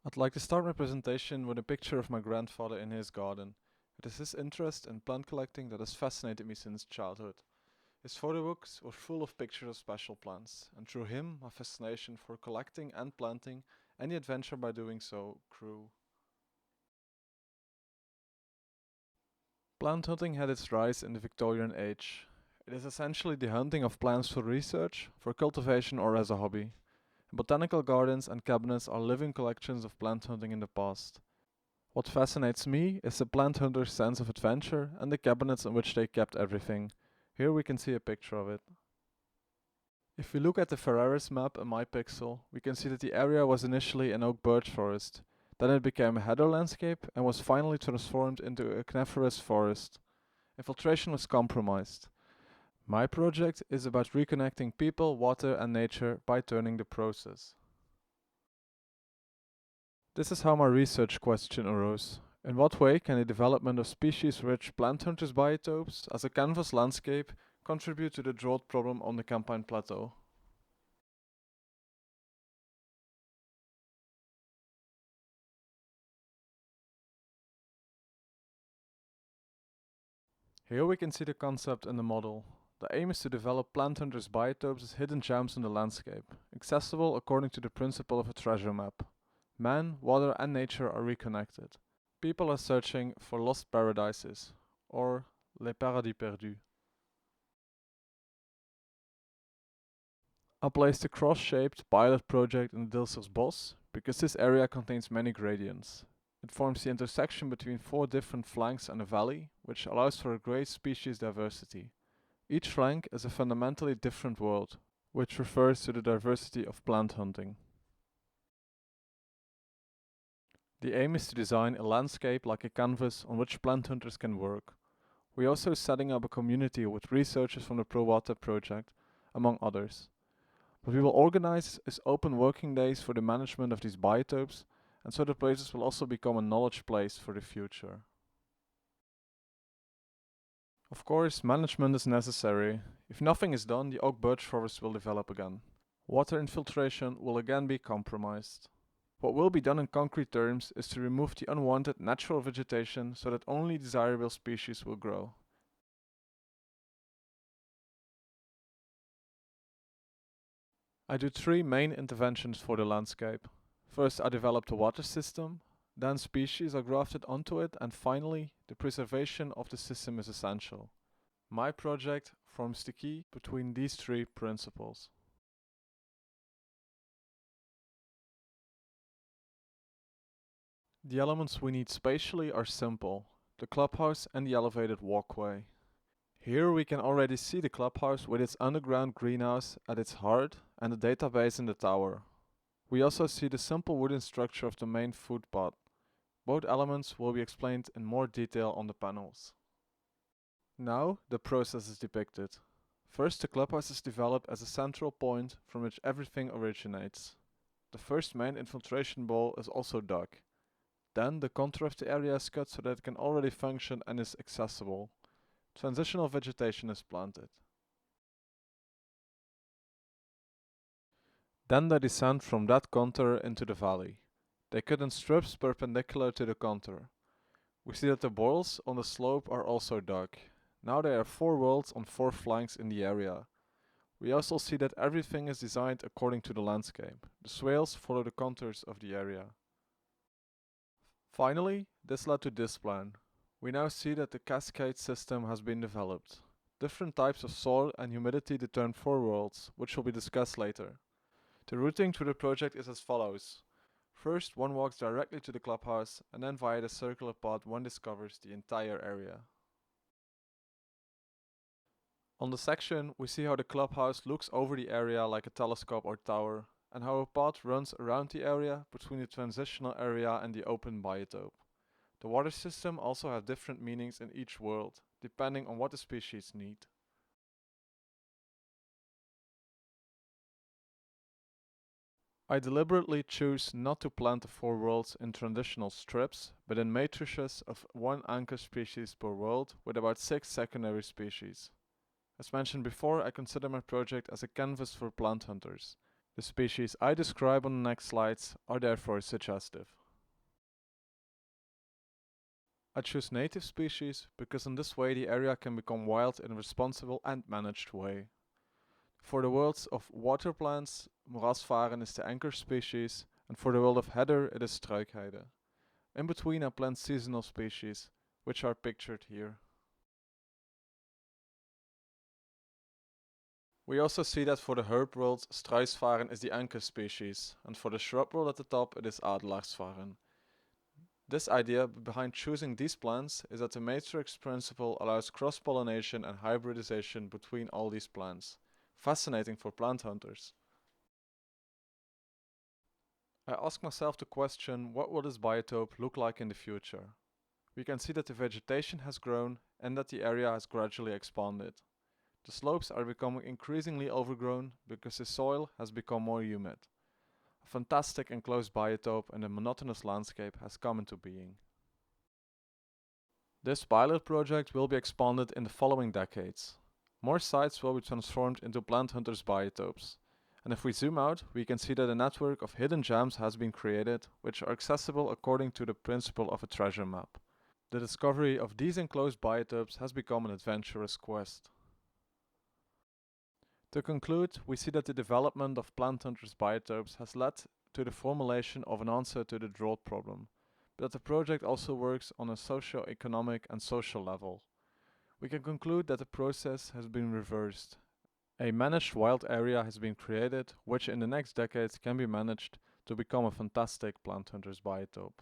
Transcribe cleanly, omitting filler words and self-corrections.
I'd like to start my presentation with a picture of my grandfather in his garden. It is his interest in plant collecting that has fascinated me since childhood. His photo books were full of pictures of special plants, and through him, my fascination for collecting and planting, and the adventure by doing so, grew. Plant hunting had its rise in the Victorian age. It is essentially the hunting of plants for research, for cultivation, or as a hobby. Botanical gardens and cabinets are living collections of plant hunting in the past. What fascinates me is the plant hunter's sense of adventure and the cabinets in which they kept everything. Here we can see a picture of it. If we look at the Paradis map in my pixel, we can see that the area was initially an oak birch forest. Then it became a heather landscape and was finally transformed into a coniferous forest. Infiltration was compromised. My project is about reconnecting people, water and nature by turning the process. This is how my research question arose. In what way can the development of species-rich plant hunters biotopes as a canvas landscape contribute to the drought problem on the Campine Plateau? Here we can see the concept in the model. The aim is to develop plant hunters biotopes as hidden gems in the landscape, accessible according to the principle of a treasure map. Man, water and nature are reconnected. People are searching for lost paradises, or les paradis perdus. I placed a cross-shaped pilot project in the Dilsers Bos because this area contains many gradients. It forms the intersection between four different flanks and a valley, which allows for a great species diversity. Each flank is a fundamentally different world, which refers to the diversity of plant hunting. The aim is to design a landscape like a canvas on which plant hunters can work. We are also setting up a community with researchers from the ProWater project, among others. What we will organize is open working days for the management of these biotopes, and so the places will also become a knowledge place for the future. Of course, management is necessary. If nothing is done, the oak birch forest will develop again. Water infiltration will again be compromised. What will be done in concrete terms is to remove the unwanted natural vegetation so that only desirable species will grow. I do three main interventions for the landscape. First, I developed a water system, then species are grafted onto it, and finally, the preservation of the system is essential. My project forms the key between these three principles. The elements we need spatially are simple: the clubhouse and the elevated walkway. Here we can already see the clubhouse with its underground greenhouse at its heart and the database in the tower. We also see the simple wooden structure of the main food pot. Both elements will be explained in more detail on the panels. Now the process is depicted. First, the clubhouse is developed as a central point from which everything originates. The first main infiltration bowl is also dug. Then the contour of the area is cut so that it can already function and is accessible. Transitional vegetation is planted. Then they descend from that contour into the valley. They cut in strips perpendicular to the contour. We see that the boils on the slope are also dug. Now there are four wells on four flanks in the area. We also see that everything is designed according to the landscape. The swales follow the contours of the area. Finally, this led to this plan. We now see that the cascade system has been developed. Different types of soil and humidity determine four worlds, which will be discussed later. The routing through the project is as follows. First, one walks directly to the clubhouse, and then via the circular path one discovers the entire area. On the section, we see how the clubhouse looks over the area like a telescope or tower, and how a path runs around the area between the transitional area and the open biotope. The water system also has different meanings in each world, depending on what the species need. I deliberately choose not to plant the four worlds in transitional strips, but in matrices of one anchor species per world with about 6 secondary species. As mentioned before, I consider my project as a canvas for plant hunters. The species I describe on the next slides are therefore suggestive. I choose native species because in this way the area can become wild in a responsible and managed way. For the worlds of water plants, moerasvaren is the anchor species, and for the world of heather it is struikheide. In between are plant seasonal species, which are pictured here. We also see that for the herb world, struisvaren is the anchor species, and for the shrub world at the top it is adelarsvaren. This idea behind choosing these plants is that the matrix principle allows cross-pollination and hybridization between all these plants. Fascinating for plant hunters. I ask myself the question, what will this biotope look like in the future? We can see that the vegetation has grown and that the area has gradually expanded. The slopes are becoming increasingly overgrown because the soil has become more humid. A fantastic enclosed biotope and a monotonous landscape has come into being. This pilot project will be expanded in the following decades. More sites will be transformed into plant hunters' biotopes. And if we zoom out, we can see that a network of hidden gems has been created, which are accessible according to the principle of a treasure map. The discovery of these enclosed biotopes has become an adventurous quest. To conclude, we see that the development of plant hunters' biotopes has led to the formulation of an answer to the drought problem, but that the project also works on a socio-economic and social level. We can conclude that the process has been reversed. A managed wild area has been created, which in the next decades can be managed to become a fantastic plant hunters' biotope.